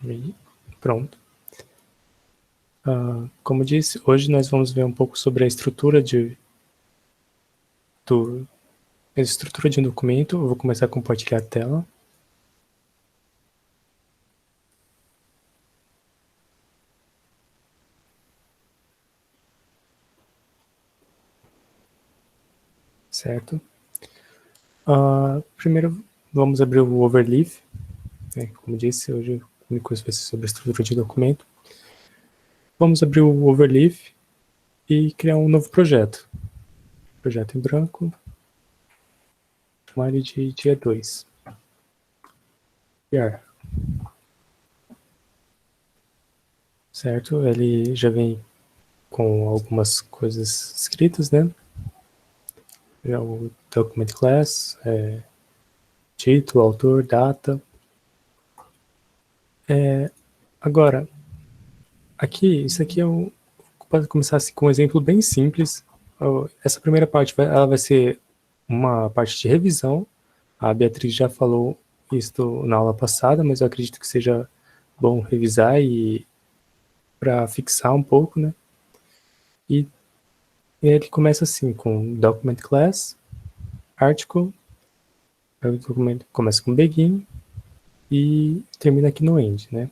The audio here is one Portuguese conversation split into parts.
E pronto. Como disse, hoje nós vamos ver um pouco sobre a estrutura de um documento. Eu vou começar a compartilhar a tela. Certo? Primeiro, vamos abrir o Overleaf. Como disse, hoje a única coisa vai ser sobre a estrutura de documento. Vamos abrir o Overleaf e criar um novo projeto. Projeto em branco. Chamar ele de dia 2. Criar. Certo? Ele já vem com algumas coisas escritas, né? Já o document class, título, autor, data. Agora, isso aqui pode começar assim, com um exemplo bem simples. Essa primeira parte ela vai ser uma parte de revisão. A Beatriz já falou isso na aula passada, mas eu acredito que seja bom revisar e para fixar um pouco, né? E ele começa assim, com document class, article, o documento começa com begin e termina aqui no end, né?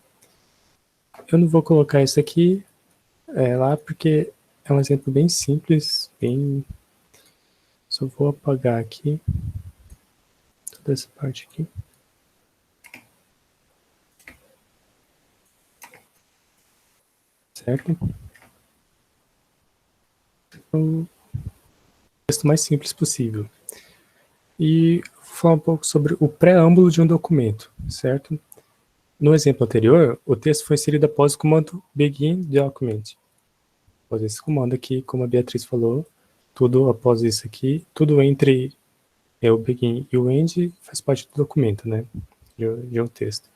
Eu não vou colocar isso aqui lá porque é um exemplo bem simples, só vou apagar aqui toda essa parte aqui. Certo? Então, o texto mais simples possível. E vou falar um pouco sobre o preâmbulo de um documento, certo? No exemplo anterior, o texto foi inserido após o comando begin document. Após esse comando aqui, como a Beatriz falou, tudo após isso aqui, tudo entre o begin e o end faz parte do documento, né? De um texto.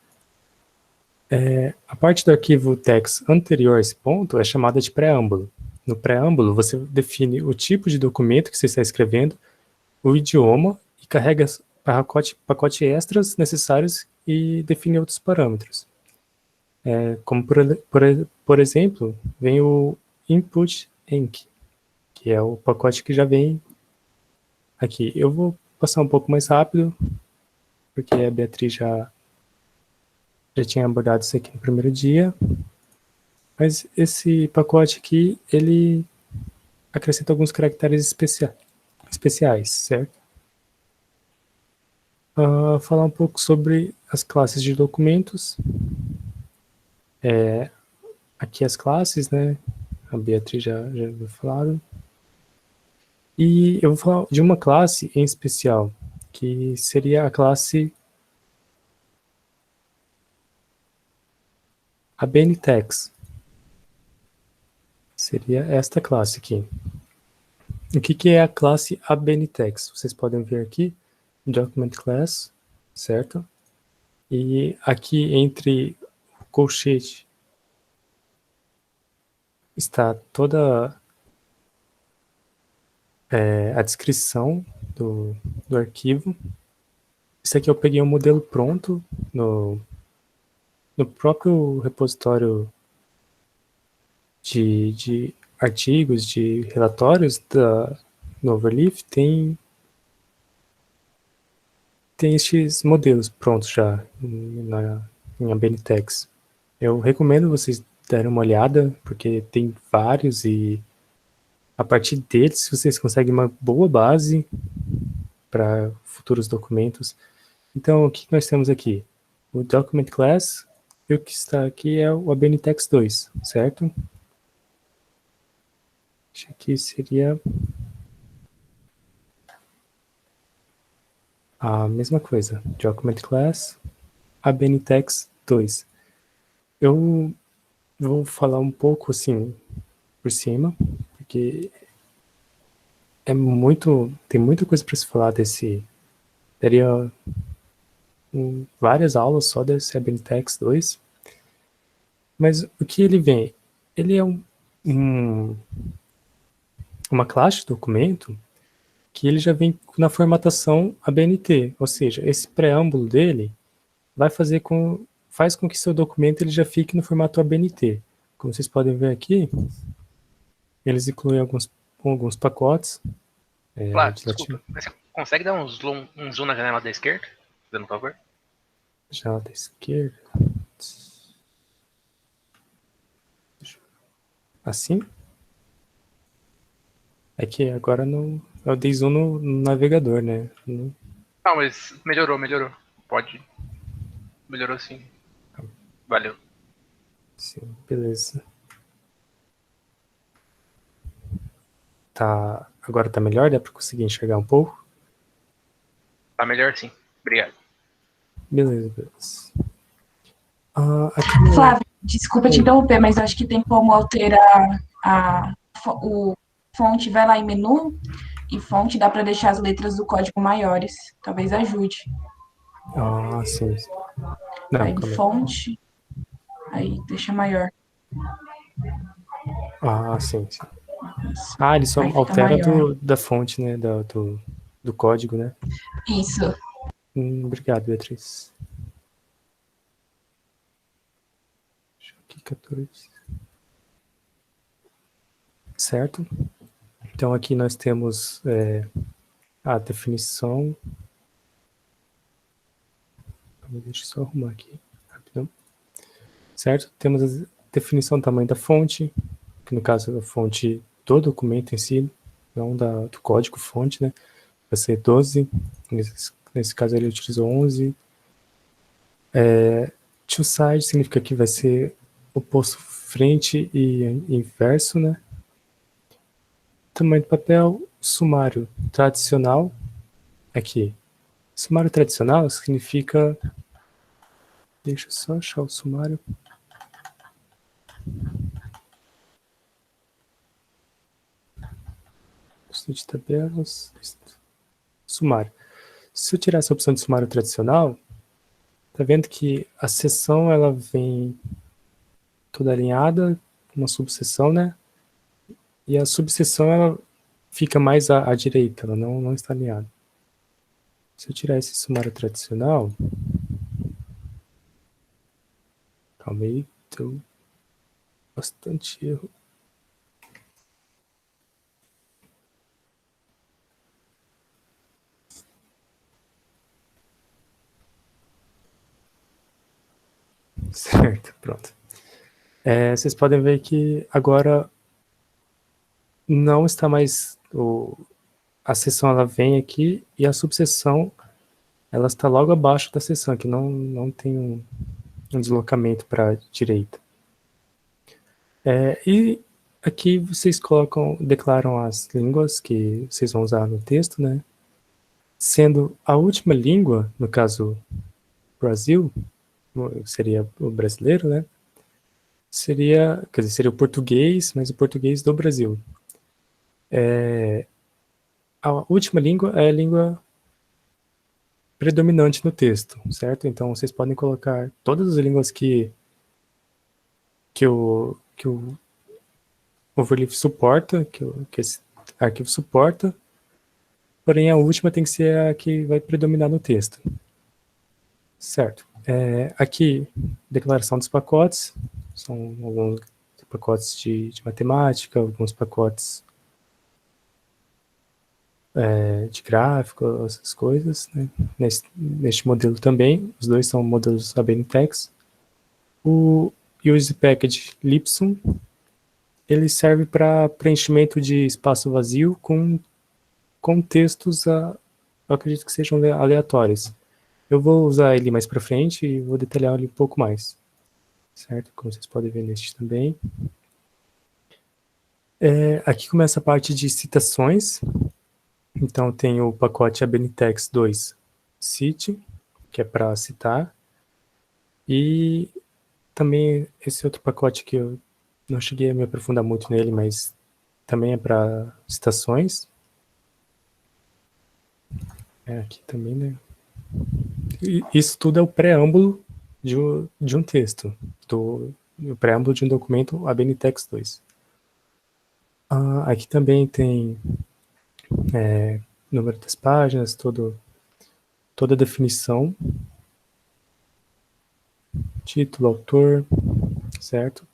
A parte do arquivo text anterior a esse ponto é chamada de preâmbulo. No preâmbulo, você define o tipo de documento que você está escrevendo, o idioma e carrega pacotes extras necessários e define outros parâmetros. Como, por exemplo, vem o input enc, que é o pacote que já vem aqui. Eu vou passar um pouco mais rápido, porque a Beatriz já tinha abordado isso aqui no primeiro dia. Mas esse pacote aqui, ele acrescenta alguns caracteres especiais, certo? Falar um pouco sobre as classes de documentos. Aqui as classes, né? A Beatriz já falaram. E eu vou falar de uma classe em especial, que seria a classe ABNText. Seria esta classe aqui. O que é a classe ABNText? Vocês podem ver aqui, Document Class, certo? E aqui entre o colchete está toda a descrição do arquivo. Isso aqui eu peguei um modelo pronto no próprio repositório de artigos, de relatórios no Overleaf, tem estes modelos prontos já em ABNText. Eu recomendo vocês darem uma olhada, porque tem vários e a partir deles vocês conseguem uma boa base para futuros documentos. Então, o que nós temos aqui? O Document Class, e o que está aqui é o ABNText 2, certo? Acho que aqui seria a mesma coisa. Document Class, ABNText 2. Eu vou falar um pouco assim por cima, porque tem muita coisa para se falar desse. Daria várias aulas só desse ABNText 2. Mas o que ele vem? Ele é uma classe de documento que ele já vem na formatação ABNT, ou seja, esse preâmbulo dele vai fazer faz com que seu documento ele já fique no formato ABNT. Como vocês podem ver aqui, eles incluem alguns pacotes. Claro, desculpa, mas você consegue dar um zoom na janela da esquerda, por favor? Janela da esquerda. Assim? É que agora eu dei zoom no navegador, né? Não, mas melhorou. Pode. Melhorou sim. Valeu. Sim, beleza. Tá, agora tá melhor? Dá para conseguir enxergar um pouco? Tá melhor sim. Obrigado. Beleza. Flávio, desculpa te interromper, mas acho que tem como alterar o fonte. Vai lá em menu e fonte, dá para deixar as letras do código maiores. Talvez ajude. Ah, sim. Não, aí em fonte, aí deixa maior. Ah, sim. Ah, ele só altera da fonte, né? Do código, né? Isso. Obrigado, Beatriz. Deixa eu aqui, 14. Certo? Então, aqui nós temos a definição. Deixa eu só arrumar aqui, rapidão. Certo? Temos a definição do tamanho da fonte, que no caso é a fonte do documento em si, não do código fonte, né? Vai ser 12, nesse caso ele utilizou 11. Two side significa que vai ser oposto frente e inverso, né? Tamanho do papel, sumário tradicional, aqui. Sumário tradicional significa... Deixa eu só achar o sumário. De tabelas. Sumário. Se eu tirar essa opção de sumário tradicional, tá vendo que a seção ela vem toda alinhada, uma subseção, né? E a subseção ela fica mais à direita, ela não está alinhada. Se eu tirar esse sumário tradicional, calma aí, deu bastante erro. Certo, pronto. Vocês podem ver que agora não está mais... A seção ela vem aqui e a subseção ela está logo abaixo da seção, que não tem um deslocamento para a direita. E aqui vocês declaram as línguas que vocês vão usar no texto, né? Sendo a última língua, no caso Brasil, seria o brasileiro, né? Seria o português, mas o português do Brasil. A última língua é a língua predominante no texto, certo? Então vocês podem colocar todas as línguas que o Overleaf suporta, que esse arquivo suporta, porém a última tem que ser a que vai predominar no texto. Certo. Aqui, declaração dos pacotes, são alguns pacotes de matemática, alguns pacotes de gráfico, essas coisas, né? Neste modelo também, os dois são modelos ABNTeX. O Use Package Lipsum, ele serve para preenchimento de espaço vazio com textos, eu acredito que sejam aleatórios. Eu vou usar ele mais para frente e vou detalhar ele um pouco mais, certo? Como vocês podem ver neste também. Aqui começa a parte de citações. Então tem o pacote ABNTeX 2 Cite, que é para citar. E também esse outro pacote que eu não cheguei a me aprofundar muito nele, mas também é para citações. Aqui também, né? Isso tudo é o preâmbulo de um texto, o preâmbulo de um documento ABNTeX 2. Aqui também tem número das páginas, toda a definição. título, autor, certo?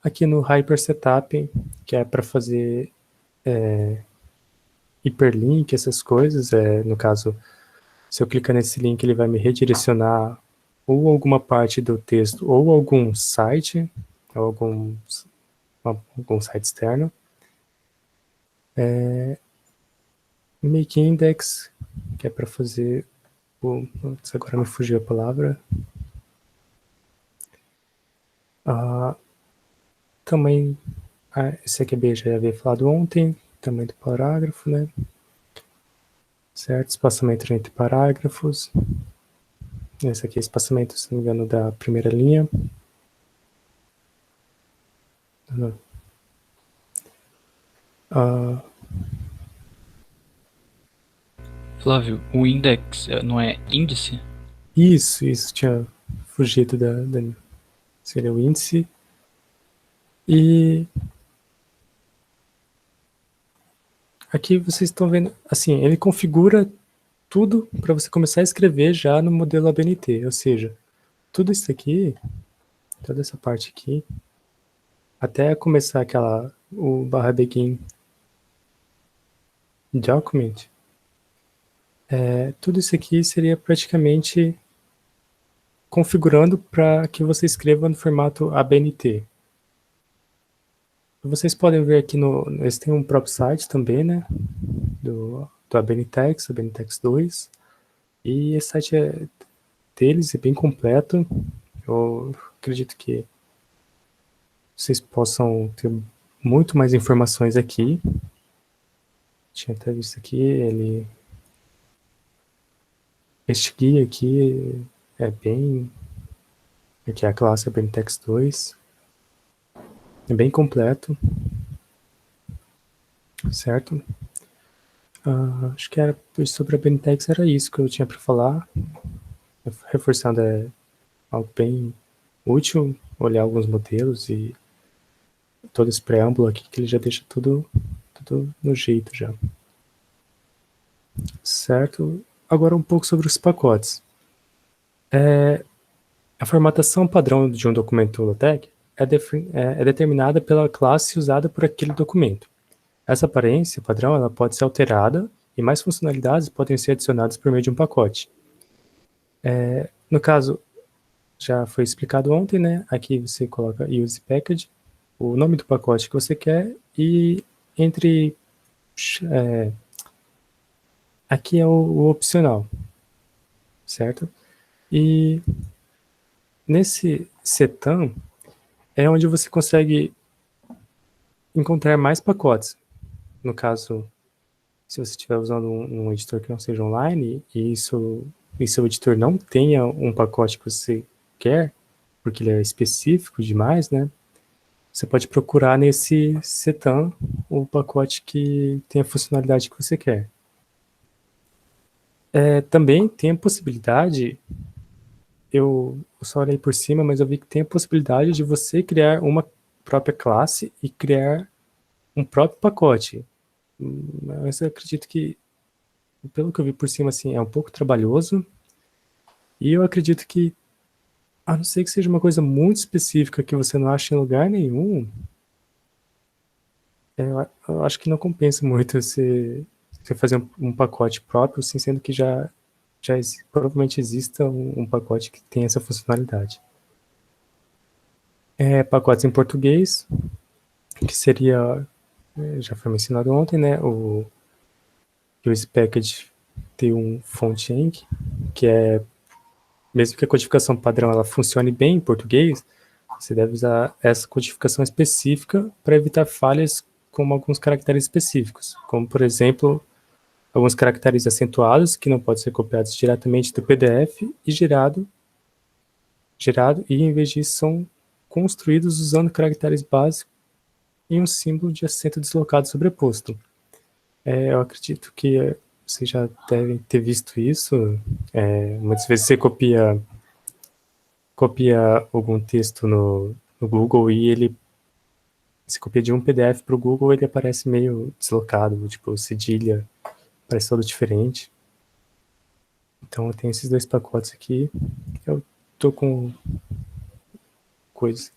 Aqui no Hyper Setup, que é para fazer hiperlink, essas coisas, no caso, se eu clicar nesse link, ele vai me redirecionar ou alguma parte do texto, ou algum site, ou algum site externo. Make Index, que é para fazer agora me fugiu a palavra. Também, esse aqui já havia falado ontem, tamanho do parágrafo, né? Certo, espaçamento entre parágrafos. Esse aqui é espaçamento, se não me engano, da primeira linha. Flávio, o index não é índice? Isso, tinha fugido seria o índice. E aqui vocês estão vendo, assim, ele configura tudo para você começar a escrever já no modelo ABNT, ou seja, tudo isso aqui, toda essa parte aqui, até começar o /begin document, tudo isso aqui seria praticamente configurando para que você escreva no formato ABNT. Vocês podem ver aqui, eles têm um próprio site também, né, do ABNTeX, ABNTeX 2, e esse site deles é bem completo. Eu acredito que vocês possam ter muito mais informações aqui. Tinha até visto aqui, este guia aqui é bem... Aqui é a classe ABNTeX 2. É bem completo. Certo? Acho que era sobre a ABNTeX, era isso que eu tinha para falar. Reforçando, é algo bem útil, olhar alguns modelos e todo esse preâmbulo aqui, que ele já deixa tudo no jeito já. Certo? Agora um pouco sobre os pacotes. A formatação padrão de um documento LaTeX é determinada pela classe usada por aquele documento. Essa aparência padrão ela pode ser alterada e mais funcionalidades podem ser adicionadas por meio de um pacote. No caso, já foi explicado ontem, né? Aqui você coloca use package, o nome do pacote que você quer e aqui é o opcional, certo? E nesse setam é onde você consegue encontrar mais pacotes. No caso, se você estiver usando um editor que não seja online e seu editor não tenha um pacote que você quer, porque ele é específico demais, né? Você pode procurar nesse setam o pacote que tem a funcionalidade que você quer. Também tem a possibilidade, eu só olhei por cima, mas eu vi que tem a possibilidade de você criar uma própria classe e criar um próprio pacote. Mas eu acredito que, pelo que eu vi por cima, assim, é um pouco trabalhoso. E eu acredito que, a não ser que seja uma coisa muito específica que você não acha em lugar nenhum, eu acho que não compensa muito você fazer um pacote próprio, assim, sendo que provavelmente exista um pacote que tem essa funcionalidade. Pacotes em português, que seria, já foi mencionado ontem, né, o use package tem um fontenc, que mesmo que a codificação padrão ela funcione bem em português, você deve usar essa codificação específica para evitar falhas com alguns caracteres específicos, como, por exemplo, alguns caracteres acentuados que não podem ser copiados diretamente do PDF e gerado, e em vez disso são construídos usando caracteres básicos e um símbolo de acento deslocado sobreposto. Eu acredito que vocês já devem ter visto isso. Muitas vezes você copia algum texto no Google e se copia de um PDF para o Google, ele aparece meio deslocado, tipo cedilha, parece todo diferente. Então eu tenho esses dois pacotes aqui. Eu tô com os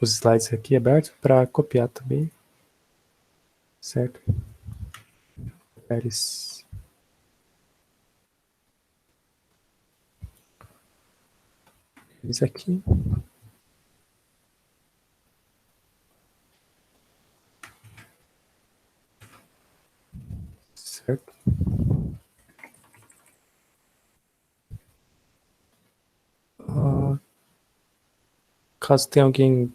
slides aqui abertos para copiar também, certo? Eles aqui. Certo? Caso tenha alguém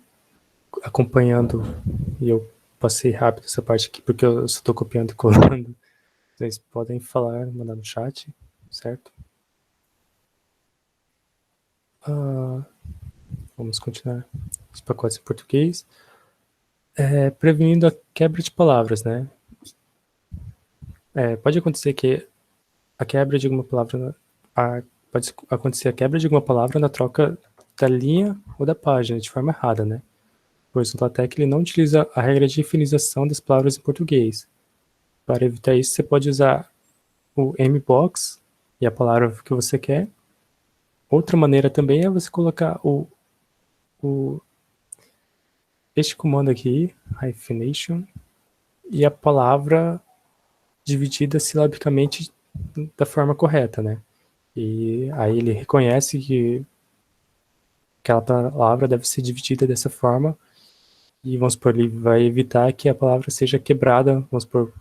acompanhando e eu passei rápido essa parte aqui, porque eu só estou copiando e colando, vocês podem falar, mandar no chat, certo? Vamos continuar os pacotes em português. Prevenindo a quebra de palavras, né? Pode acontecer que a quebra de alguma palavra, pode acontecer a quebra de alguma palavra na troca da linha ou da página de forma errada, né? Pois o LaTeX ele não utiliza a regra de finalização das palavras em português. Para evitar isso, você pode usar o mbox e a palavra que você quer. Outra maneira também é você colocar este comando aqui, hyphenation, e a palavra dividida silabicamente da forma correta, né? E aí ele reconhece que aquela palavra deve ser dividida dessa forma e, vamos supor, ele vai evitar que a palavra seja quebrada, vamos supor,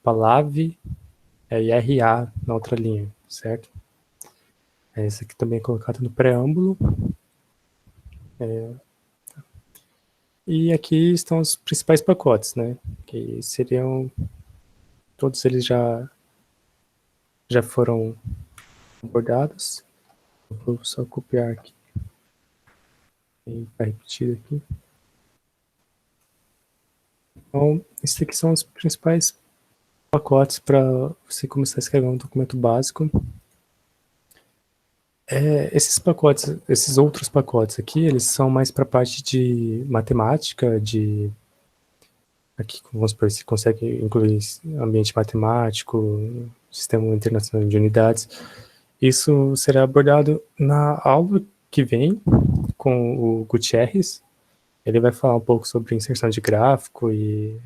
palavra e RA na outra linha, certo? Esse aqui também é colocado no preâmbulo. E aqui estão os principais pacotes, né? Que seriam, todos eles já foram abordados. Vou só copiar aqui. E vai repetir aqui. Então, esses aqui são os principais pacotes para você começar a escrever um documento básico. Esses pacotes, esses outros pacotes aqui, eles são mais para a parte de matemática, aqui, vamos supor, se consegue incluir ambiente matemático, sistema internacional de unidades. Isso será abordado na aula que vem com o Gutierrez. Ele vai falar um pouco sobre inserção de gráfico e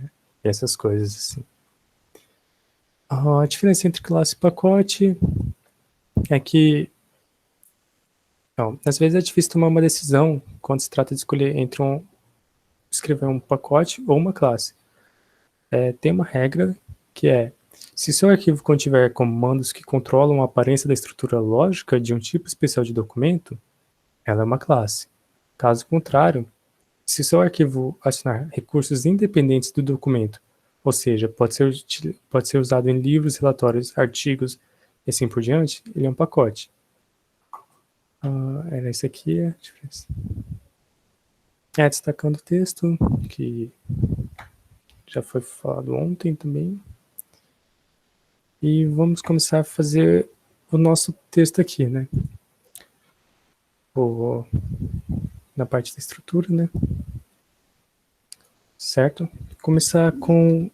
essas coisas assim. A diferença entre classe e pacote é que, às vezes é difícil tomar uma decisão quando se trata de escolher entre escrever um pacote ou uma classe. Tem uma regra que é: se seu arquivo contiver comandos que controlam a aparência da estrutura lógica de um tipo especial de documento, ela é uma classe. Caso contrário, se seu arquivo adicionar recursos independentes do documento, ou seja, pode ser usado em livros, relatórios, artigos e assim por diante, ele é um pacote. Era isso aqui a diferença. Destacando o texto, que já foi falado ontem também. E vamos começar a fazer o nosso texto aqui, né? Na parte da estrutura, né? Certo? Começar com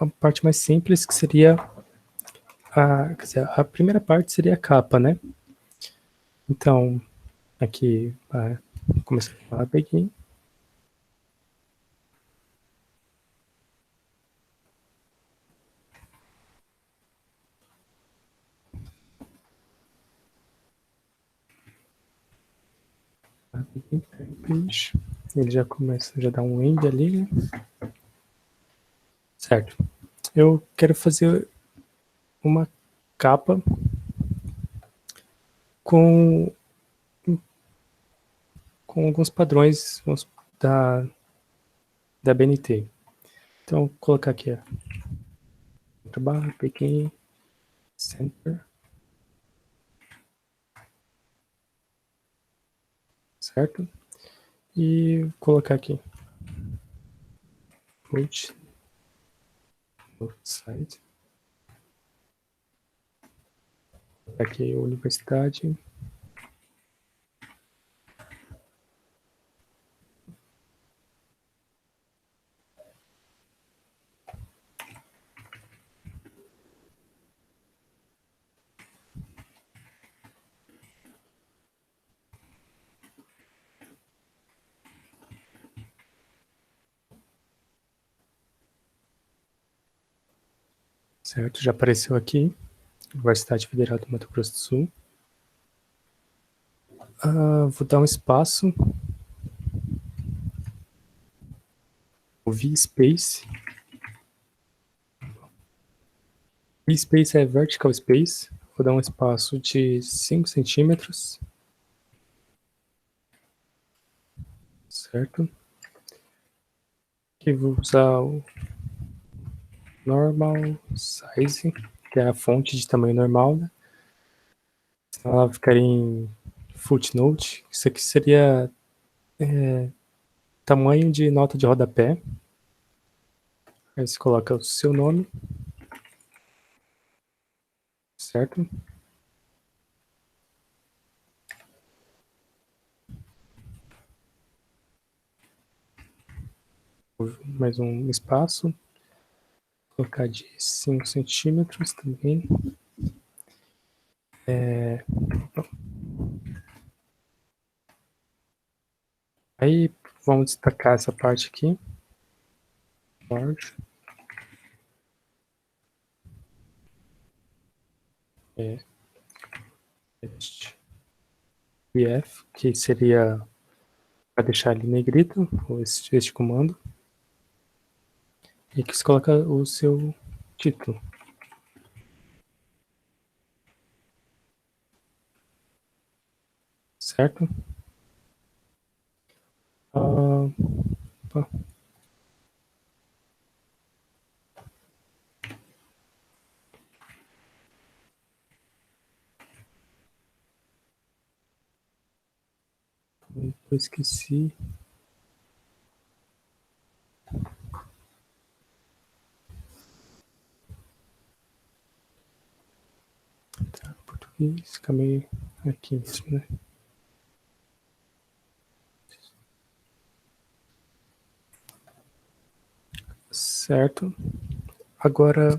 a parte mais simples, que seria a primeira parte seria a capa, né? Então, aqui, começar a falar begin. Ele já começa, já dá um end ali, né? Certo. Eu quero fazer uma capa com alguns padrões da BNT. Então, vou colocar aqui trabalho, peguei center, certo? E vou colocar aqui put site, aqui universidade, certo? Já apareceu aqui, Universidade Federal do Mato Grosso do Sul. Vou dar um espaço, o VSpace. VSpace é Vertical Space. Vou dar um espaço de 5 centímetros. Certo? Aqui vou usar o Normal Size, que é a fonte de tamanho normal, né? Senão ela ficaria em footnote. Isso aqui seria tamanho de nota de rodapé. Aí você coloca o seu nome. Certo? Mais um espaço. Vou colocar de 5 centímetros também. Aí vamos destacar essa parte aqui. Large. BF, que seria para deixar ali negrito, este comando. E aqui você coloca o seu título. Certo? Opa. Eu esqueci. Tá, português, fica meio aqui mesmo, né? Certo. Agora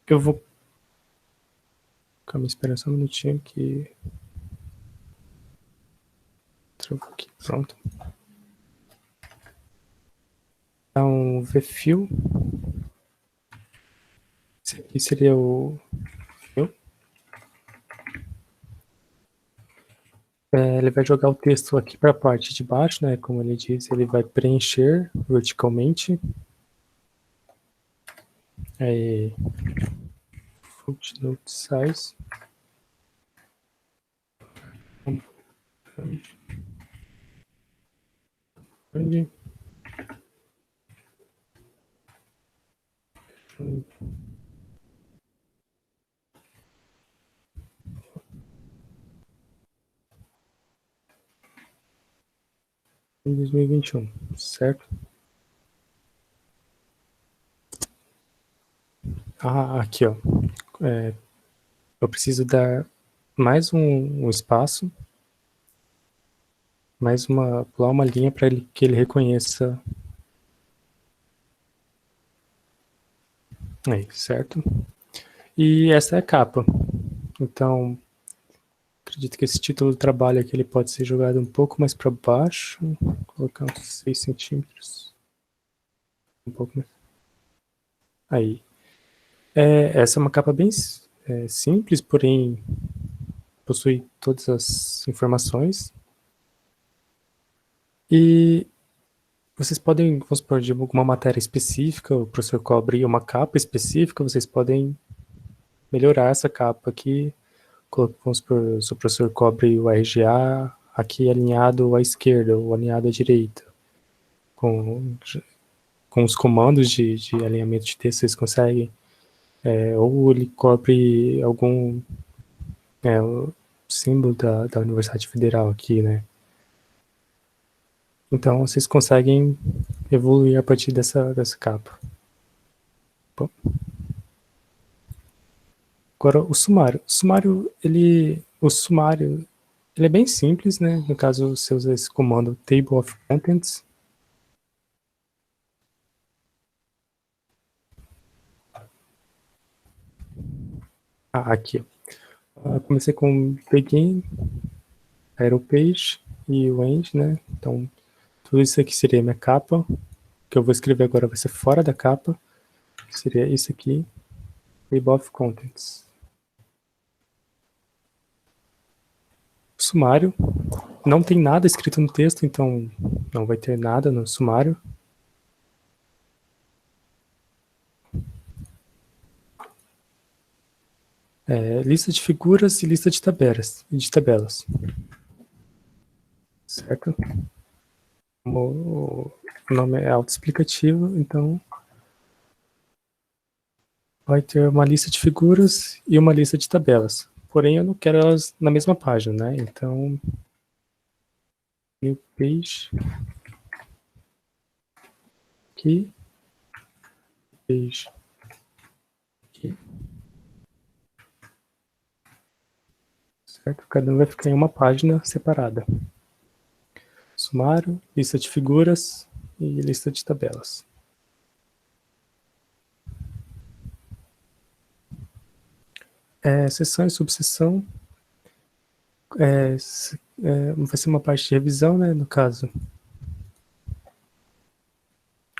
eu vou ficar me esperando só um minutinho que travou aqui. Pronto. Dá um vfill. Esse aqui seria o fill. Ele vai jogar o texto aqui para a parte de baixo, né? Como ele diz, ele vai preencher verticalmente. Aí, footnote size. Onde? Em 2021, certo? Aqui, ó. Eu preciso dar mais um espaço, pular uma linha para que ele reconheça. Aí, certo? E essa é a capa. Então, acredito que esse título do trabalho aqui ele pode ser jogado um pouco mais para baixo. Vou colocar uns 6 centímetros. Um pouco mais. Aí. Essa é uma capa bem simples, porém possui todas as informações. E vocês podem, vamos supor, de alguma matéria específica, o professor cobre uma capa específica, vocês podem melhorar essa capa aqui. Vamos supor, se o professor cobre o RGA aqui alinhado à esquerda ou alinhado à direita. Com os comandos de alinhamento de texto, vocês conseguem. Ou ele cobre algum o símbolo da Universidade Federal aqui, né? Então, vocês conseguem evoluir a partir dessa capa. Bom. Agora, o sumário. O sumário, ele é bem simples, né? No caso, você usa esse comando Table of Contents. Aqui, ó. Comecei com Begin, Aeropage e o End, né? Então, tudo isso aqui seria minha capa. O que eu vou escrever agora vai ser fora da capa. seria isso aqui, Table of Contents. O sumário, não tem nada escrito no texto, então não vai ter nada no sumário. Lista de figuras e lista de tabelas. Certo? O nome é autoexplicativo, então vai ter uma lista de figuras e uma lista de tabelas. Porém, eu não quero elas na mesma página, né? Então, new page, aqui, page, aqui. Certo? Cada um vai ficar em uma página separada. Sumário, lista de figuras e lista de tabelas. Seção e subseção. Vai ser uma parte de revisão, né? No caso,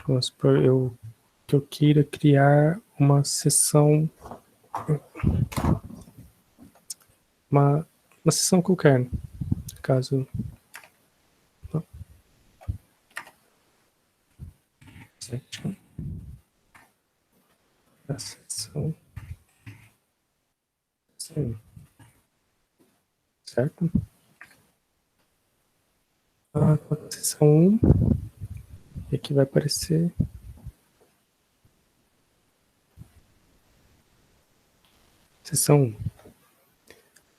vamos supor que eu queira criar uma seção, uma seção qualquer, no caso, a seção, certo? A seção 1, e aqui vai aparecer seção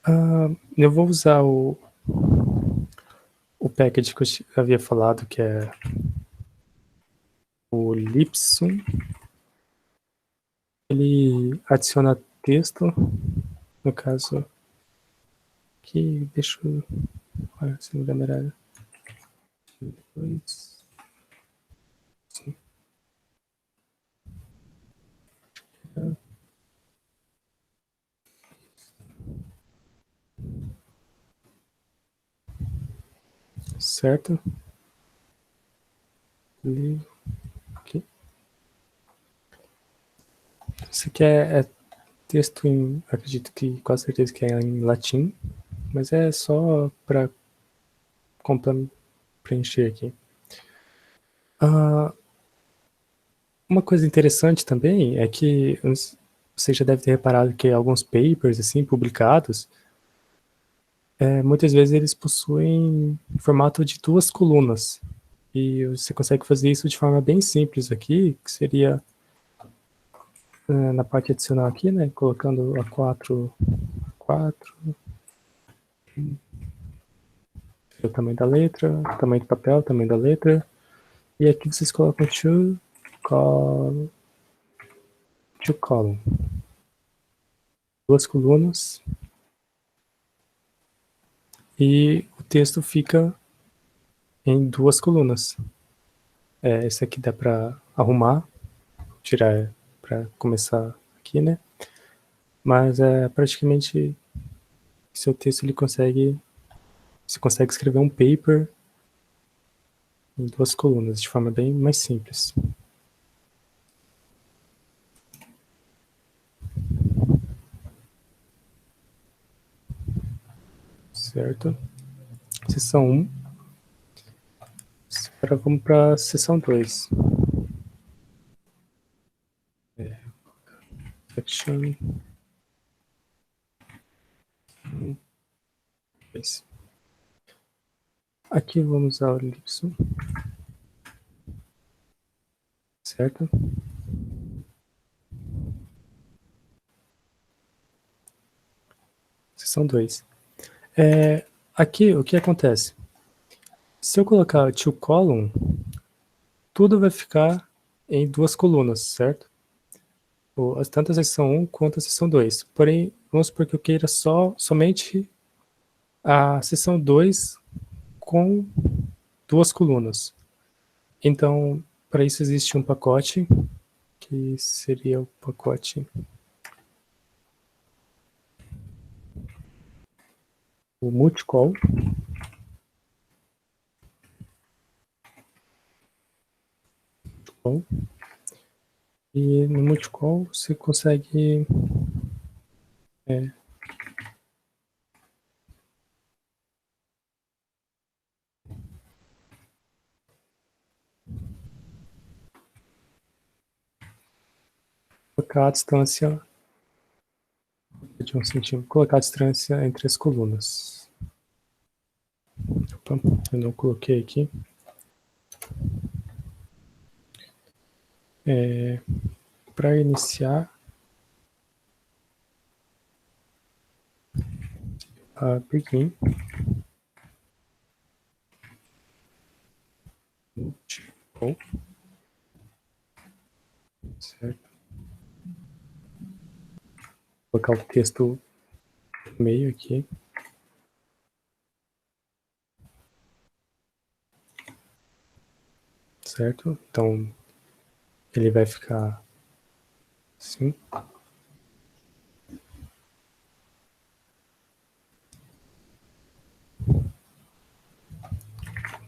1. Eu vou usar o package que eu havia falado, que é o Lipsum. Ele adiciona texto, no caso, aqui, deixa eu olha, se não der depois. Sim. Certo? Aqui. Isso aqui é texto em, acredito que com certeza que é em latim, mas é só para preencher aqui. Uma coisa interessante também é que você já deve ter reparado que alguns papers assim publicados, muitas vezes eles possuem formato de 2 colunas. E você consegue fazer isso de forma bem simples aqui, que seria na parte adicional aqui, né, colocando A4, o tamanho da letra, tamanho do papel, tamanho da letra, e aqui vocês colocam to column, 2 colunas, e o texto fica em 2 colunas. Esse aqui dá para arrumar, tirar para começar aqui, né? Mas praticamente seu texto você consegue escrever um paper em 2 colunas, de forma bem mais simples. Certo? Seção 1. Agora vamos para a seção 2. Section 2. Aqui vamos usar o Lipsum. Certo? Seção 2. Aqui, o que acontece? Se eu colocar to column, tudo vai ficar em 2 colunas, certo? Tanto a seção 1 quanto a seção 2. Porém, vamos supor que eu queira somente a seção 2 com 2 colunas. Então, para isso existe um pacote, que seria o pacote o multicol. E no multicol você consegue colocar a distância de 1 centímetro, colocar a distância entre as colunas. Opa, eu não coloquei aqui. Para iniciar a begin, multicol, certo? Vou colocar o texto no meio aqui. Certo? Então, ele vai ficar assim.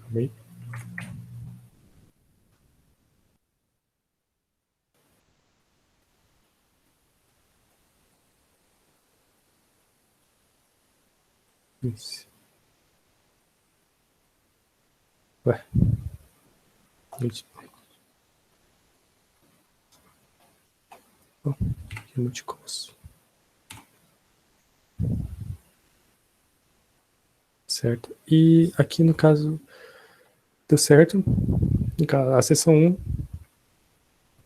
Meio. Isso. Ué. Bom, aqui é multicols. Certo? E aqui no caso deu certo. A seção 1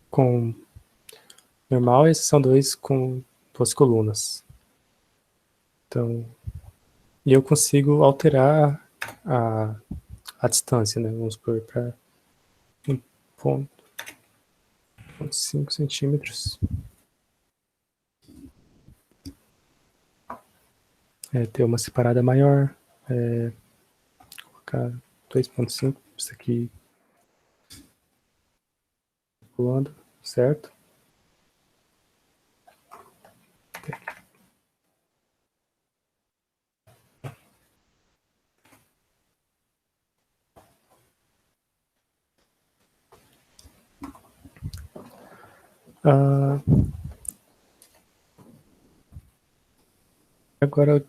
com normal e a seção 2 com 2 colunas. Então, e eu consigo alterar a distância, né? Vamos supor para 1,5 centímetros. Ter uma separada maior. Colocar 2,5. Isso aqui pulando, certo? Agora, eu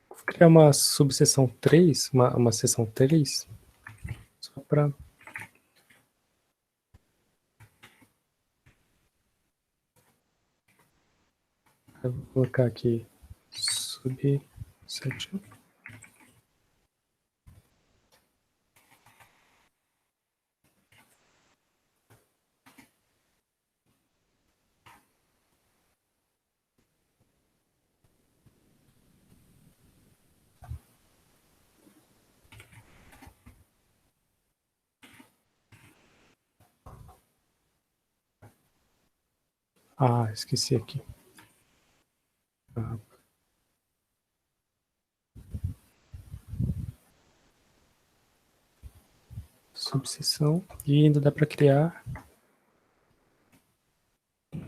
vou criar uma subseção 3, uma seção 3, só para... Eu vou colocar aqui subsection. Ah, esqueci aqui. Subseção. E ainda dá para criar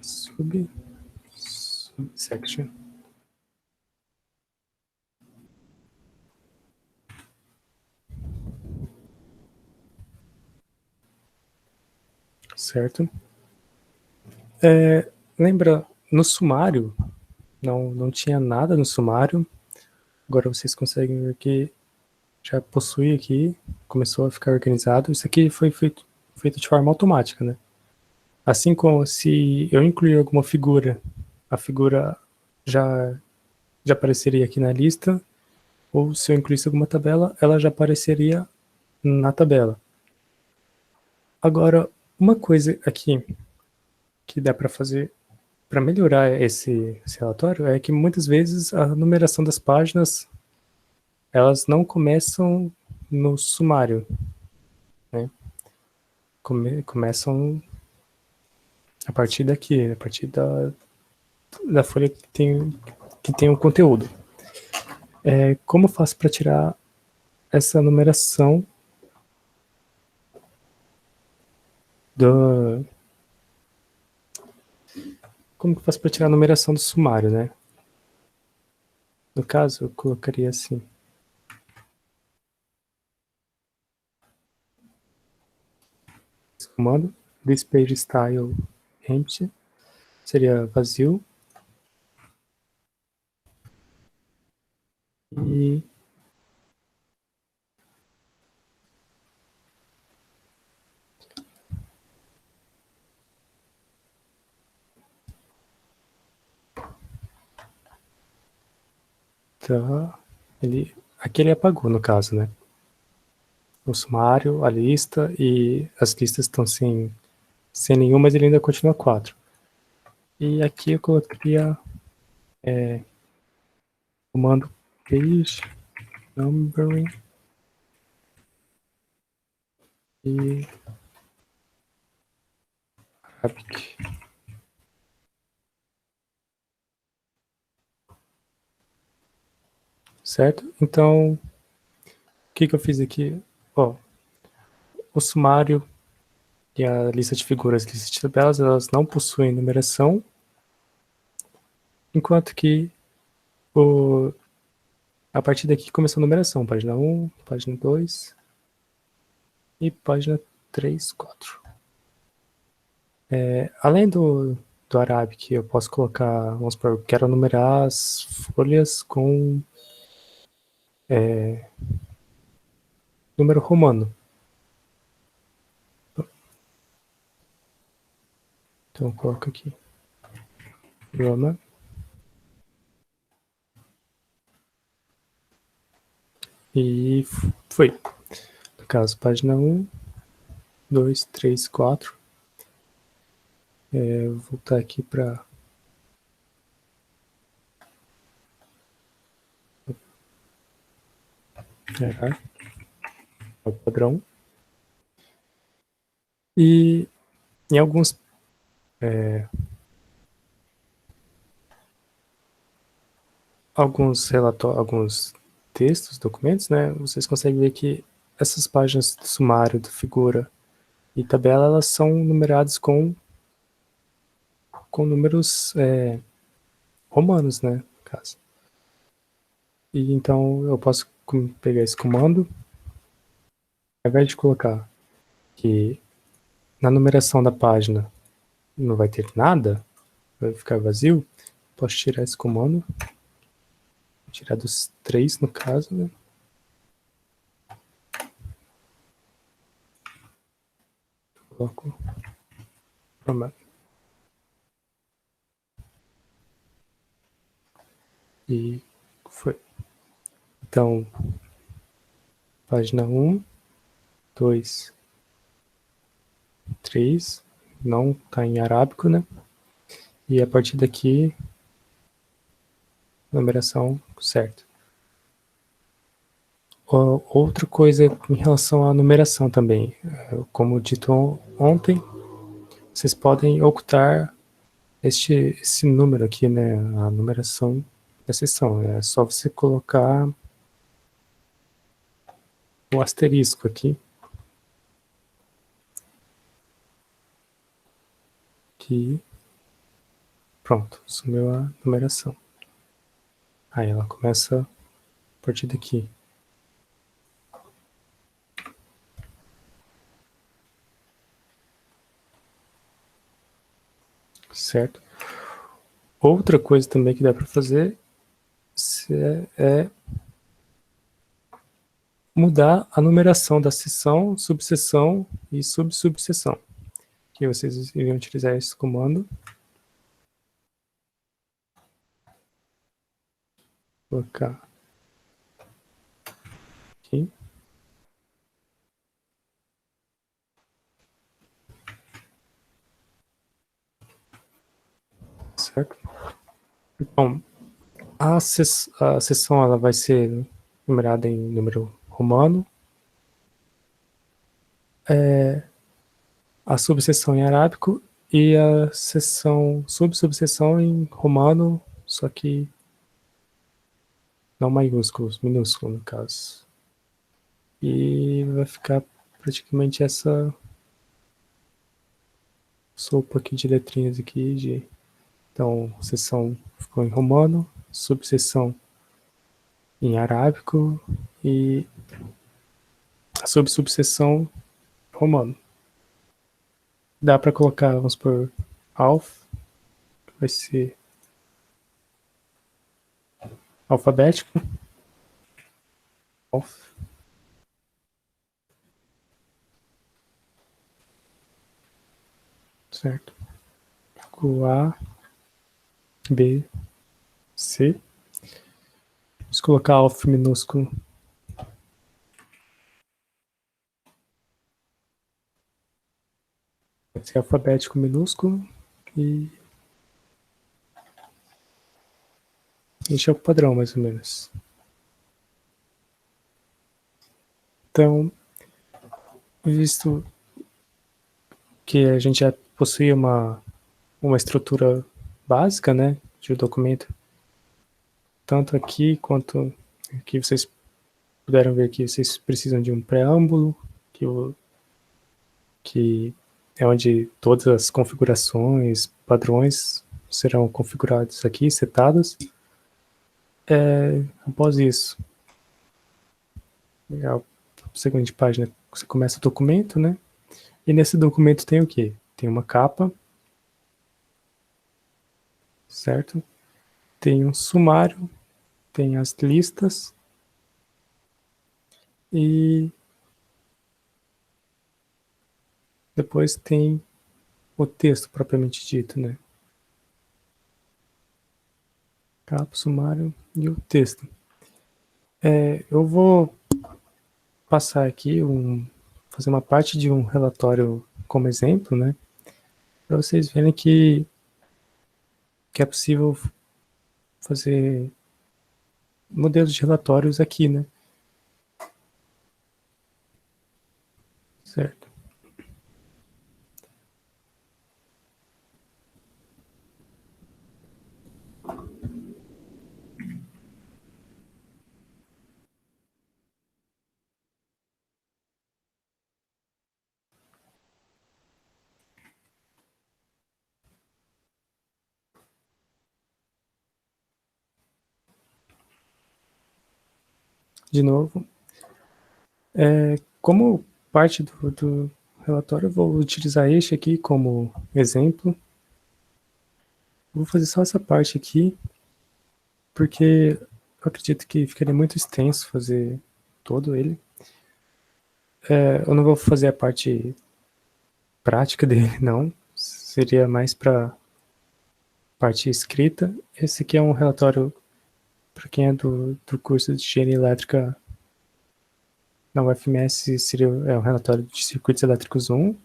subsection. Certo? Lembra, no sumário, não tinha nada no sumário. Agora vocês conseguem ver que já possui aqui, começou a ficar organizado. Isso aqui foi feito de forma automática, né? Assim como se eu incluir alguma figura, a figura já apareceria aqui na lista, ou se eu incluísse alguma tabela, ela já apareceria na tabela. Agora, uma coisa aqui que dá para fazer para melhorar esse relatório é que muitas vezes a numeração das páginas elas não começam no sumário, né? Começam a partir daqui, a partir da folha que tem o conteúdo. Como eu faço para tirar essa numeração como que eu faço para tirar a numeração do sumário, né? No caso, eu colocaria assim. Esse comando, this page style empty. seria vazio. E tá, aqui ele apagou no caso, né? O sumário, a lista e as listas estão sem nenhum, mas ele ainda continua 4. E aqui eu colocaria comando page numbering e Arabic. Certo? Então, o que eu fiz aqui? Ó, o sumário e a lista de figuras, lista de tabelas, elas não possuem numeração, enquanto que a partir daqui começou a numeração, página 1, página 2 e página 3, 4. Além do Arabic, eu posso colocar, vamos supor, eu quero numerar as folhas com número romano. Então eu coloco aqui Roman. E foi. No caso, página 1, 2, 3, 4. Vou voltar aqui para o padrão. E em alguns alguns textos, documentos, né, vocês conseguem ver que essas páginas do sumário, da figura e tabela, elas são numeradas com números romanos, né, no caso. E então eu posso pegar esse comando, ao invés de colocar que na numeração da página não vai ter nada, vai ficar vazio, posso tirar esse comando, tirar dos 3 no caso, né? Coloco Roman. E foi. Então, página 1, 2, 3, não está em arábico, né? E a partir daqui, numeração certa. Outra coisa em relação à numeração também, como dito ontem, vocês podem ocultar esse número aqui, né? A numeração da seção. É só você colocar o asterisco aqui. Aqui. Pronto, sumiu a numeração. Aí ela começa a partir daqui. Certo? Outra coisa também que dá para fazer é mudar a numeração da seção, subseção e subsubseção. Que vocês iriam utilizar esse comando. Vou colocar aqui. Certo? Então, a seção ela vai ser numerada em número romano. A subseção em arábico e a seção, subseção em romano, só que não maiúsculos, minúsculo no caso. E vai ficar praticamente essa sopa aqui de letrinhas aqui. Então, seção ficou em romano, subseção em arábico e a subseção romano. Dá para colocar, vamos por alf vai ser alfabético. Alf. Certo. O A, B, C. Vamos colocar alf minúsculo. Vai ser alfabético minúsculo e este é o padrão, mais ou menos. Então, visto que a gente já possui uma estrutura básica, né, de documento, tanto aqui quanto aqui vocês puderam ver que vocês precisam de um preâmbulo, que é onde todas as configurações, padrões serão configurados aqui, setados. Após isso, a segunda página, você começa o documento, né? E nesse documento tem o quê? Tem uma capa, certo? Tem um sumário, tem as listas e depois tem o texto propriamente dito, né? Capa, sumário e o texto. Eu vou passar aqui fazer uma parte de um relatório como exemplo, né? Para vocês verem que é possível fazer modelos de relatórios aqui, né? Certo. De novo, como parte do relatório, eu vou utilizar este aqui como exemplo. Vou fazer só essa parte aqui, porque eu acredito que ficaria muito extenso fazer todo ele. Eu não vou fazer a parte prática dele, não. Seria mais para parte escrita. Esse aqui é um relatório para quem é do curso de engenharia elétrica na UFMS, é um relatório de circuitos elétricos 1.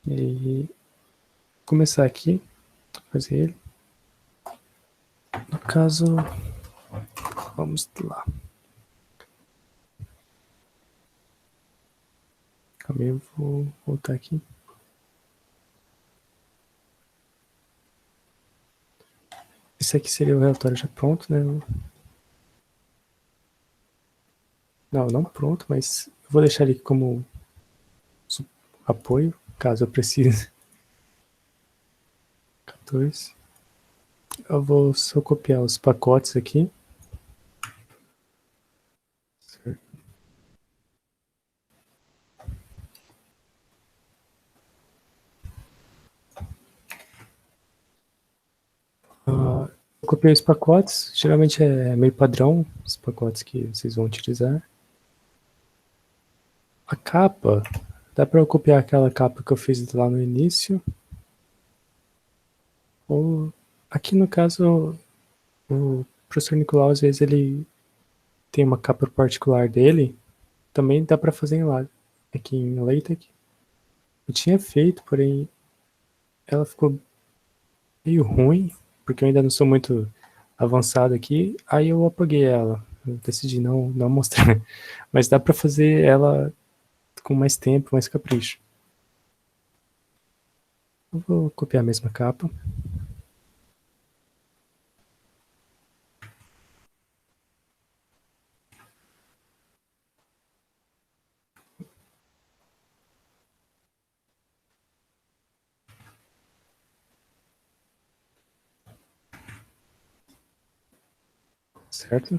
E começar aqui, fazer ele. No caso, vamos lá. Calma aí, eu vou voltar aqui. Esse aqui seria o relatório já pronto, né? Não pronto, mas eu vou deixar ele como apoio, caso eu precise. 14. Eu vou só copiar os pacotes aqui. Certo. Eu copiei os pacotes, geralmente é meio padrão os pacotes que vocês vão utilizar. A capa, dá para eu copiar aquela capa que eu fiz lá no início. Ou aqui no caso, o professor Nicolau, às vezes ele tem uma capa particular dele, também dá para fazer aqui em LaTeX. Eu tinha feito, porém ela ficou meio ruim, porque eu ainda não sou muito avançado aqui, aí eu apaguei ela. Eu decidi não mostrar, mas dá para fazer ela com mais tempo, mais capricho. Eu vou copiar a mesma capa. Certo?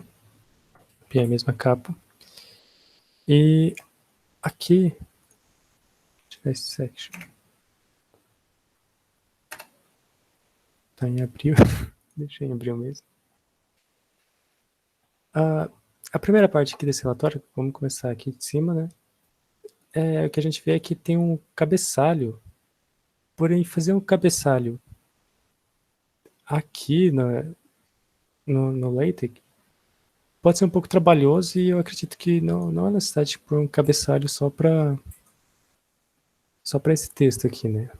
Copiei a mesma capa. E aqui, tirar esse section. está em abril. Deixa em abril mesmo. A primeira parte aqui desse relatório, vamos começar aqui de cima, né? O que a gente vê é que tem um cabeçalho. Porém, fazer um cabeçalho aqui no LaTeX pode ser um pouco trabalhoso e eu acredito que não há necessidade de pôr um cabeçalho só para esse texto aqui, né?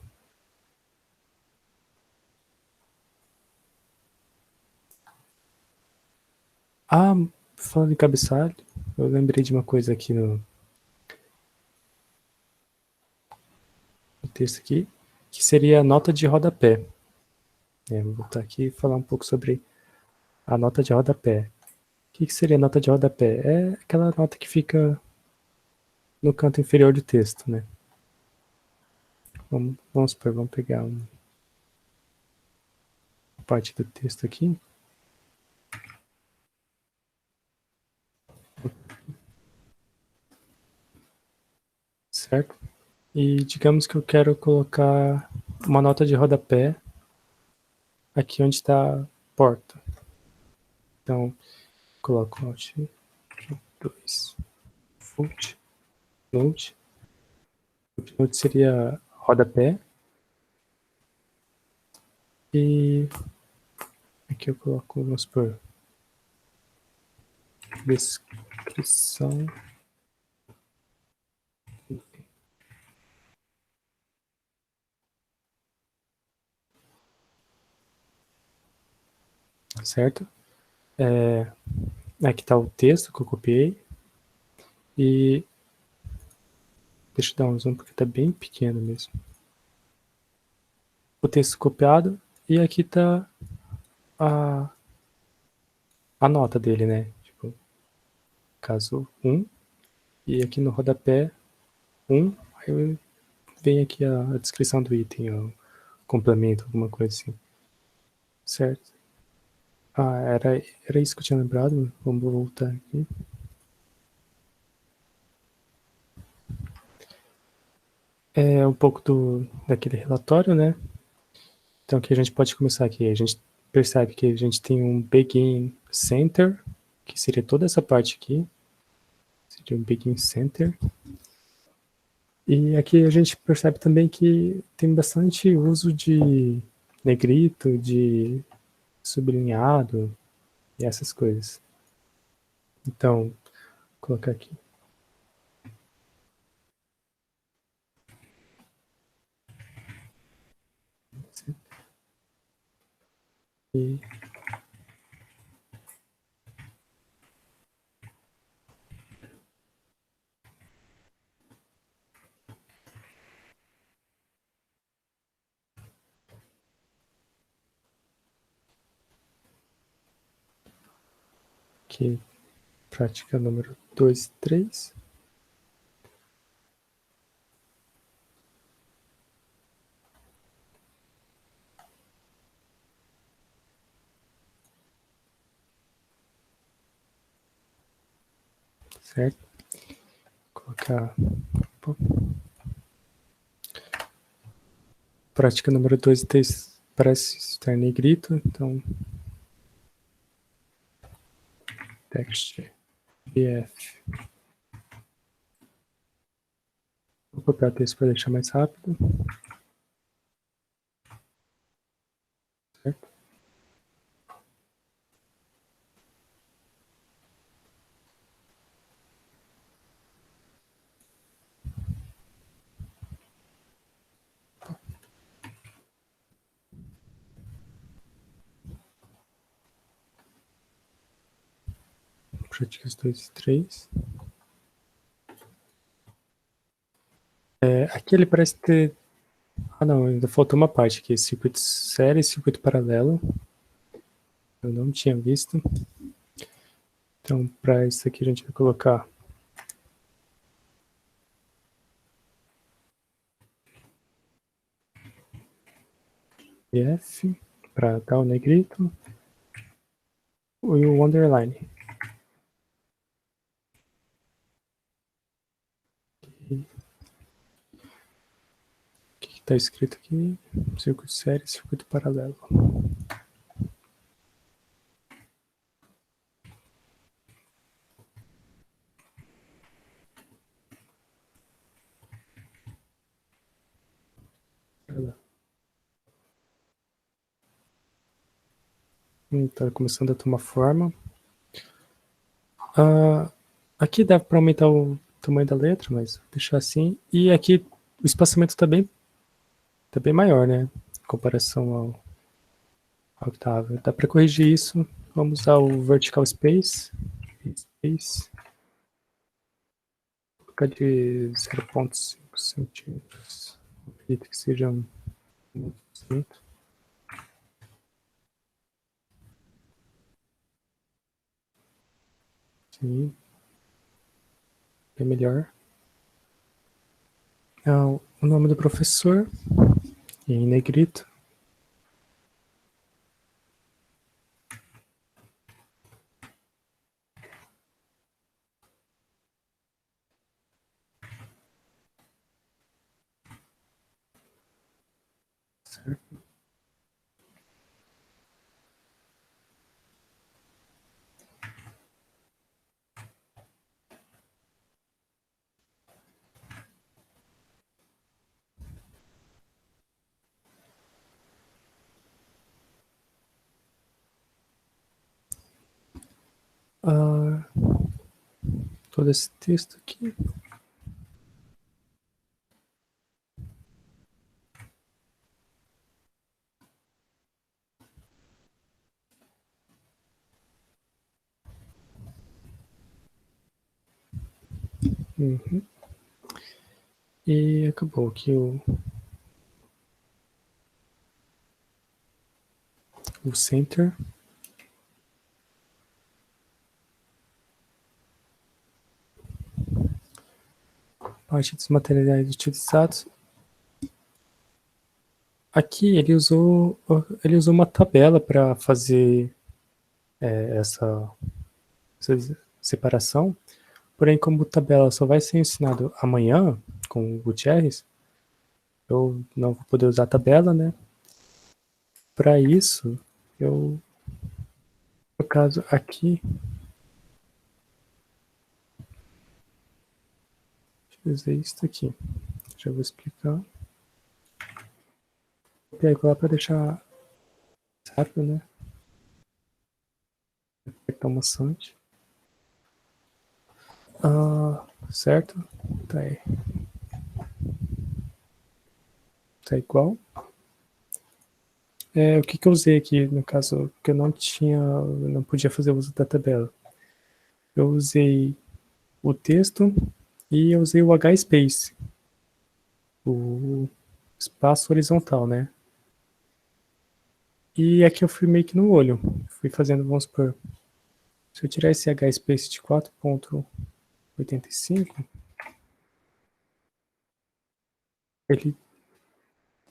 Falando em cabeçalho, eu lembrei de uma coisa aqui no texto aqui, que seria a nota de rodapé. Vou botar aqui e falar um pouco sobre a nota de rodapé. O que seria a nota de rodapé? É aquela nota que fica no canto inferior do texto, né? Vamos supor, vamos pegar uma parte do texto aqui. Certo? E digamos que eu quero colocar uma nota de rodapé aqui onde está a porta. Então, coloco Alt 2, Footnote. Footnote seria rodapé. E aqui eu coloco, vamos supor, descrição. Certo? Aqui está o texto que eu copiei. E deixa eu dar um zoom porque está bem pequeno mesmo. O texto copiado e aqui está a nota dele, né? Tipo, caso 1. E aqui no rodapé 1. Aí vem aqui a descrição do item, o complemento, alguma coisa assim. Certo? Era isso que eu tinha lembrado. Vamos voltar aqui. Um pouco daquele relatório, né? Então, aqui a gente pode começar aqui. A gente percebe que a gente tem um begin center, que seria toda essa parte aqui. Seria um begin center. E aqui a gente percebe também que tem bastante uso de negrito, de sublinhado e essas coisas. Então, vou colocar aqui. E aqui, prática número 2 e 3. Certo? Vou colocar. Prática número 2 e 3 parece estar em negrito, então. Text BF. Vou copiar o texto para deixar mais rápido. Certo? Práticas 2 e 3. Aqui ele parece ter. Não, ainda faltou uma parte aqui. Circuito série e circuito paralelo. Eu não tinha visto. Então, para isso aqui a gente vai colocar F para dar o negrito e o underline. O que está escrito aqui? Circuito série e circuito paralelo. Está começando a tomar forma. Aqui dá para aumentar o tamanho da letra, mas vou deixar assim. E aqui o espaçamento está bem maior, né? Em comparação ao que estava. Dá para corrigir isso. Vamos usar o vertical space. Vou colocar de 0,5 centímetros. Acredito que seja 1%. Sim. É melhor. O nome do professor em negrito. Certo. Todo esse texto aqui. Uhum. E acabou aqui o center. Parte dos materiais utilizados. Aqui ele usou uma tabela para fazer essa separação. Porém, como tabela só vai ser ensinado amanhã com o Gutierrez, eu não vou poder usar a tabela, né? Para isso, no caso aqui, utilizei isso aqui. Já vou explicar. Vou pegar para deixar rápido, né? Vou apertar uma maçante. Certo? Tá aí. Tá igual. O que eu usei aqui, no caso, que eu não podia fazer uso da tabela. Eu usei o texto e eu usei o H-Space, o espaço horizontal, né? E aqui eu fui meio que no olho, fui fazendo, vamos supor, se eu tirar esse H-Space de 4,85, ele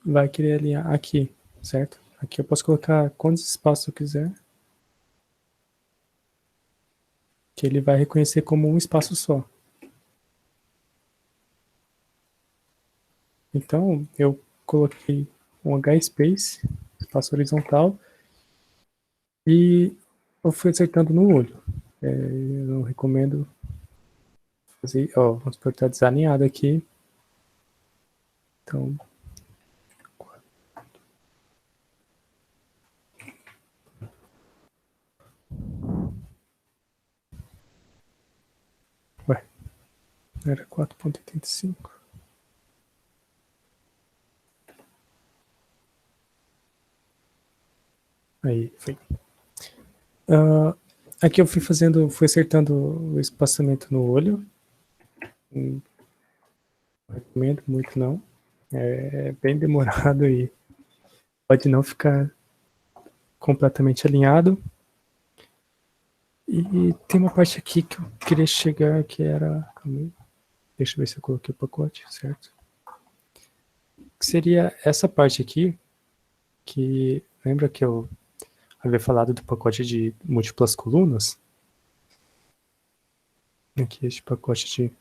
vai querer alinhar aqui, certo? Aqui eu posso colocar quantos espaços eu quiser, que ele vai reconhecer como um espaço só. Então, eu coloquei um H-Space, espaço horizontal, e eu fui acertando no olho. Eu não recomendo fazer, vamos supor que está desalinhado aqui. Então, era 4,85. Aí, foi. Aqui eu fui acertando o espaçamento no olho. Não recomendo muito, não. É bem demorado e pode não ficar completamente alinhado. E tem uma parte aqui que eu queria chegar, que era... Calma aí. Deixa eu ver se eu coloquei o pacote, certo? Que seria essa parte aqui, que lembra que eu havia falado do pacote de múltiplas colunas? Aqui, este pacote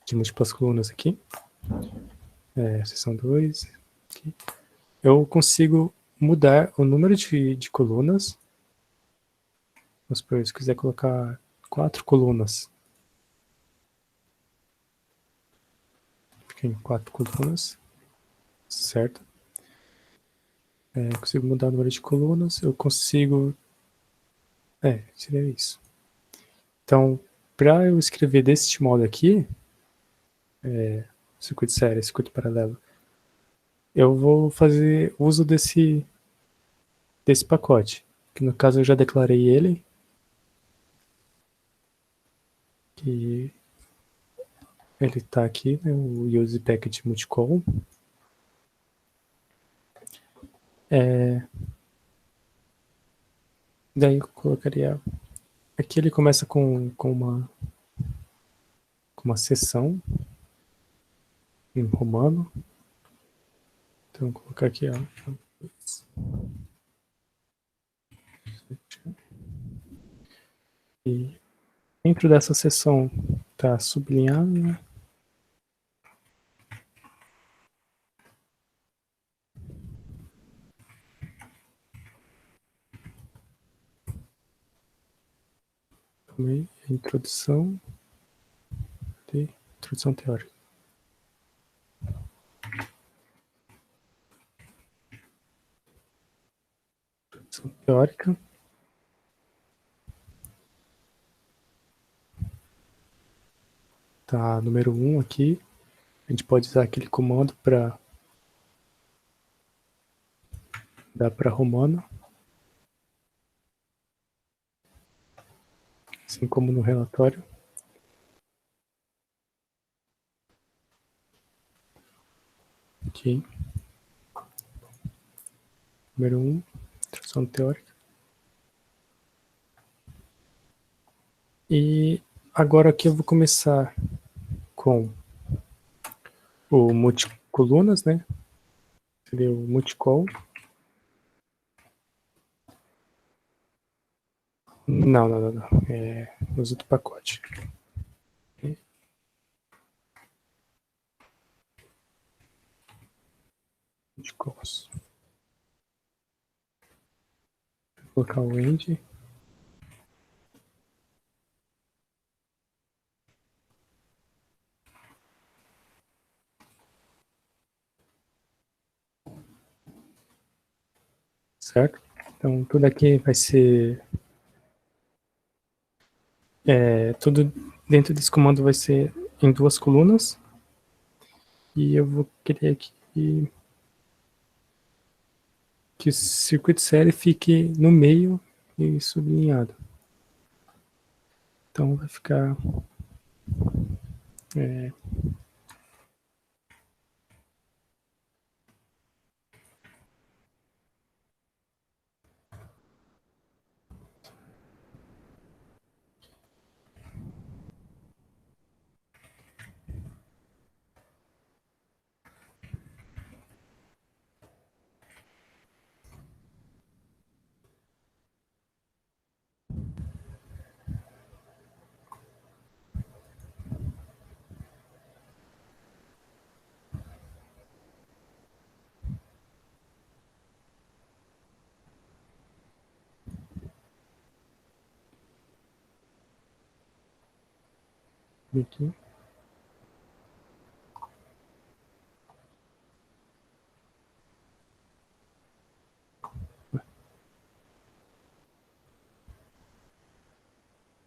de múltiplas colunas aqui. Seção 2. Aqui. Eu consigo mudar o número de colunas. Vamos supor, se quiser colocar 4 colunas. Fica em 4 colunas. Certo? consigo mudar o número de colunas, eu consigo... seria isso. Então, para eu escrever desse modo aqui, circuito série, circuito paralelo, eu vou fazer uso desse pacote, que no caso eu já declarei ele, que ele está aqui, né, o use package multicol. Daí eu colocaria... Aqui ele começa com uma seção em romano. Então, vou colocar aqui, ó. E dentro dessa seção tá sublinhado, né? Também a introdução teórica. Introdução teórica. Tá, número 1 aqui. A gente pode usar aquele comando para dar para romano. Assim como no relatório. Ok. Número 1, introdução teórica. E agora aqui eu vou começar com o multicolunas, né? Seria o multicol. Não. Uso do pacote. Multicols. Vou colocar o end. Certo? Então, tudo aqui vai ser... tudo dentro desse comando vai ser em 2 colunas. E eu vou querer aqui que o circuito série fique no meio e sublinhado. Então, vai ficar... aqui.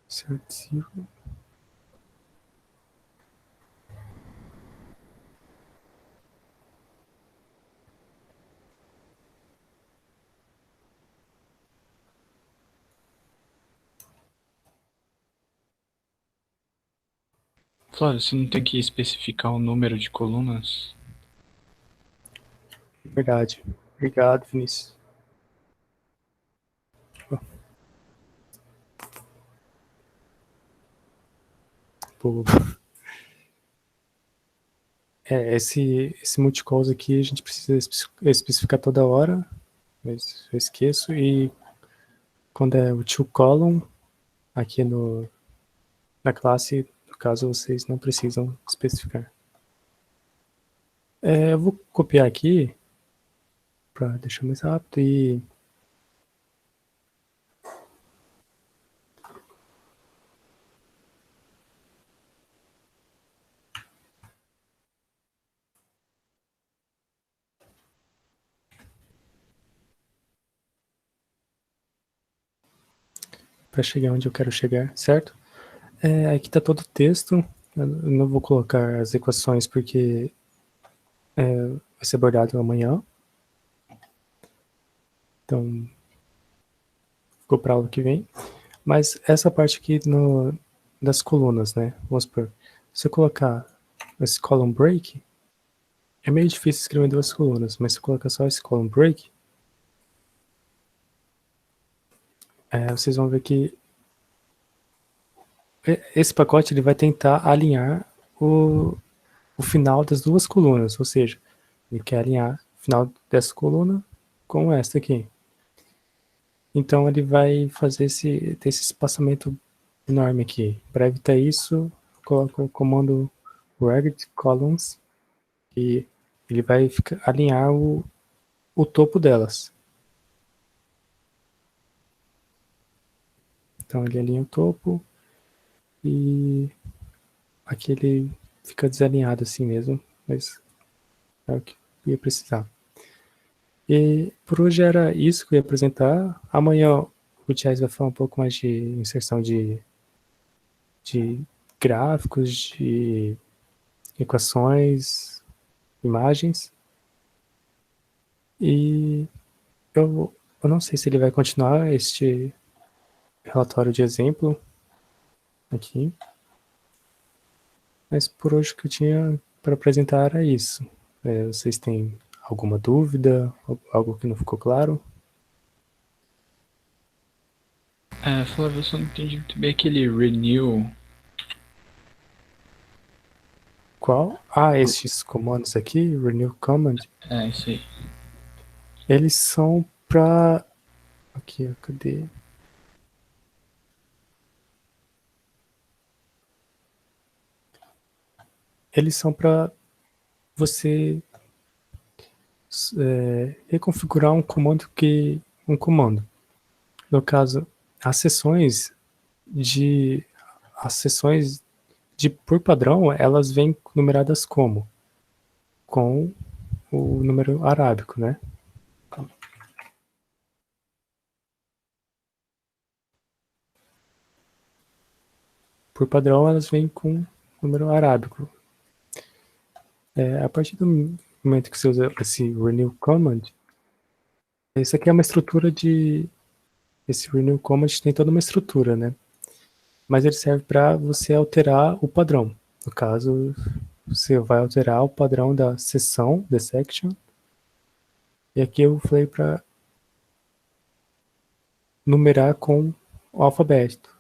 Certo. Flávio, você não tem que especificar o número de colunas? Verdade. Obrigado, Vinícius. Pô. Esse multicalls aqui a gente precisa especificar toda hora, mas eu esqueço. E quando é o to column, aqui na classe, no caso, vocês não precisam especificar. Eu vou copiar aqui para deixar mais rápido e... para chegar onde eu quero chegar, certo? Aqui está todo o texto. Eu não vou colocar as equações porque vai ser abordado amanhã. Então, ficou para aula que vem. Mas essa parte aqui das colunas, né? Vamos supor, se eu colocar esse column break, é meio difícil escrever em 2 colunas, mas se eu colocar só esse column break, vocês vão ver que esse pacote ele vai tentar alinhar o final das 2 colunas, ou seja, ele quer alinhar o final dessa coluna com esta aqui. Então ele vai fazer ter esse espaçamento enorme aqui. Para evitar isso, eu coloco o comando rect columns e ele vai alinhar o topo delas. Então ele alinha o topo e aqui ele fica desalinhado assim mesmo, mas é o que eu ia precisar. E por hoje era isso que eu ia apresentar. Amanhã o Thiago vai falar um pouco mais de inserção de gráficos, de equações, imagens. E eu não sei se ele vai continuar este relatório de exemplo aqui. Mas por hoje o que eu tinha para apresentar era isso. Vocês têm alguma dúvida? Algo que não ficou claro? Flávio, eu só não entendi muito bem aquele renew. Qual? Estes comandos aqui, renew command, Isso aí. eles são para... Aqui, cadê? Eles são para você reconfigurar um comando No caso, as sessões por padrão, elas vêm numeradas como? Com o número arábico, né? Por padrão, elas vêm com número arábico. A partir do momento que você usa esse renew command, isso aqui é uma estrutura esse renew command tem toda uma estrutura, né? Mas ele serve para você alterar o padrão. No caso, você vai alterar o padrão da seção, the section. E aqui eu falei para numerar com o alfabeto.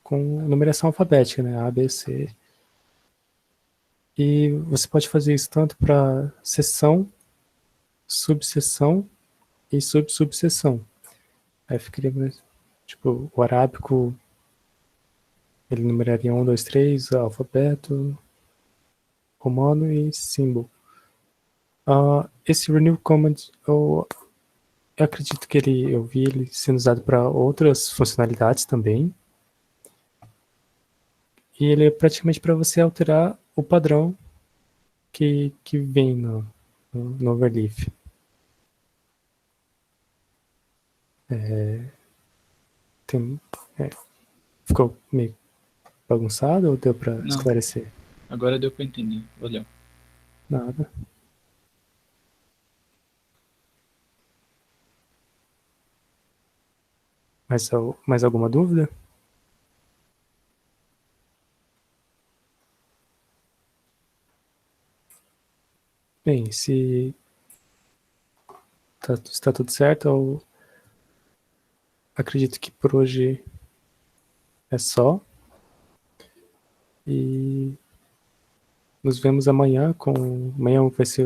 Com numeração alfabética, né? A, B, C. E você pode fazer isso tanto para seção, subseção e subsubseção. Aí ficaria, tipo, o arábico, ele numeraria 1, 2, 3, alfabeto, romano e símbolo. Esse renew command, eu acredito que eu vi ele sendo usado para outras funcionalidades também. E ele é praticamente para você alterar o padrão que vem no overleaf. Ficou meio bagunçado ou deu para esclarecer? Agora deu para entender. Valeu. Nada. Mais alguma dúvida? Bem, se está tudo certo, eu acredito que por hoje é só. E nos vemos amanhã. Amanhã vai ser